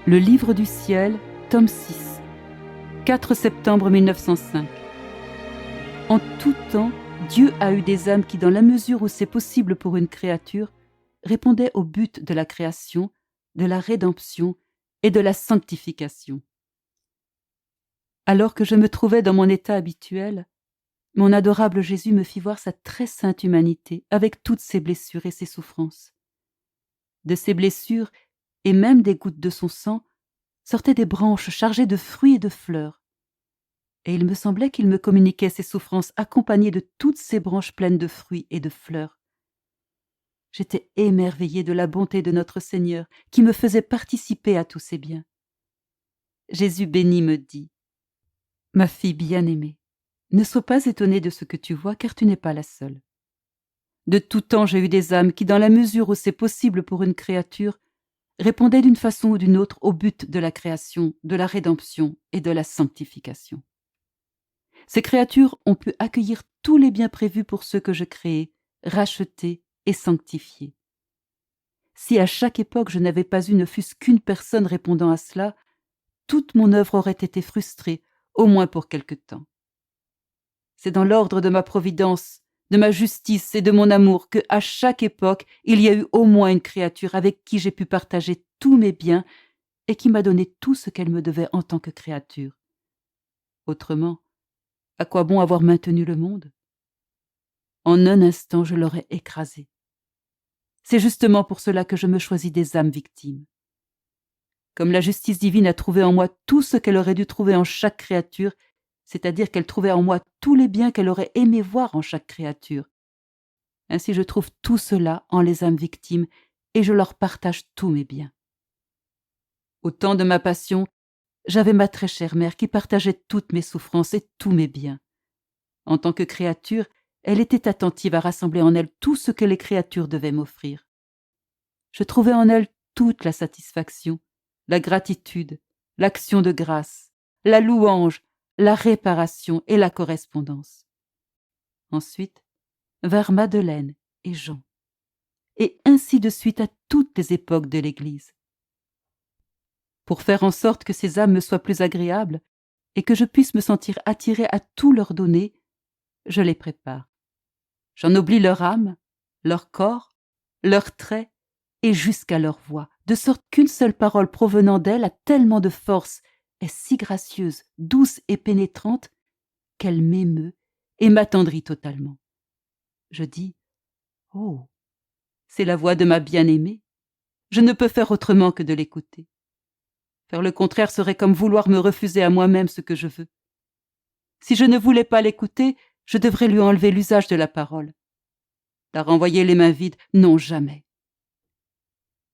Le livre du ciel, tome 6, 4 septembre 1905. En tout temps, Dieu a eu des âmes qui, dans la mesure où c'est possible pour une créature, répondaient au but de la création, de la rédemption et de la sanctification. Alors que je me trouvais dans mon état habituel, mon adorable Jésus me fit voir sa très sainte humanité avec toutes ses blessures et ses souffrances. De ses blessures, et même des gouttes de son sang, sortaient des branches chargées de fruits et de fleurs. Et il me semblait qu'il me communiquait ses souffrances accompagnées de toutes ces branches pleines de fruits et de fleurs. J'étais émerveillée de la bonté de notre Seigneur qui me faisait participer à tous ses biens. Jésus béni me dit : « Ma fille bien-aimée, ne sois pas étonnée de ce que tu vois, car tu n'es pas la seule. De tout temps j'ai eu des âmes qui, dans la mesure où c'est possible pour une créature, répondaient d'une façon ou d'une autre au but de la création, de la rédemption et de la sanctification. Ces créatures ont pu accueillir tous les biens prévus pour ceux que je créai, rachetés et sanctifiés. Si à chaque époque je n'avais pas eu ne fût-ce qu'une personne répondant à cela, toute mon œuvre aurait été frustrée, au moins pour quelque temps. C'est dans l'ordre de ma providence, de ma justice et de mon amour que, à chaque époque, il y a eu au moins une créature avec qui j'ai pu partager tous mes biens et qui m'a donné tout ce qu'elle me devait en tant que créature. Autrement, à quoi bon avoir maintenu le monde ? En un instant, je l'aurais écrasé. C'est justement pour cela que je me choisis des âmes victimes. Comme la justice divine a trouvé en moi tout ce qu'elle aurait dû trouver en chaque créature, c'est-à-dire qu'elle trouvait en moi tous les biens qu'elle aurait aimé voir en chaque créature. Ainsi je trouve tout cela en les âmes victimes et je leur partage tous mes biens. Au temps de ma passion, j'avais ma très chère mère qui partageait toutes mes souffrances et tous mes biens. En tant que créature, elle était attentive à rassembler en elle tout ce que les créatures devaient m'offrir. Je trouvais en elle toute la satisfaction, la gratitude, l'action de grâce, la louange, la réparation et la correspondance. Ensuite vinrent Madeleine et Jean, et ainsi de suite à toutes les époques de l'Église. Pour faire en sorte que ces âmes me soient plus agréables et que je puisse me sentir attirée à tout leur donner, je les prépare. J'ennoblis leur âme, leur corps, leurs traits et jusqu'à leur voix, de sorte qu'une seule parole provenant d'elle a tellement de force, est si gracieuse, douce et pénétrante, qu'elle m'émeut et m'attendrit totalement. Je dis : « Oh, c'est la voix de ma bien-aimée. Je ne peux faire autrement que de l'écouter. Faire le contraire serait comme vouloir me refuser à moi-même ce que je veux. Si je ne voulais pas l'écouter, je devrais lui enlever l'usage de la parole. La renvoyer les mains vides, non, jamais.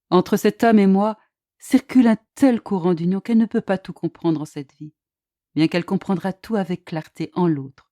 Entre cette âme et moi circule un tel courant d'union qu'elle ne peut pas tout comprendre en cette vie, bien qu'elle comprendra tout avec clarté en l'autre.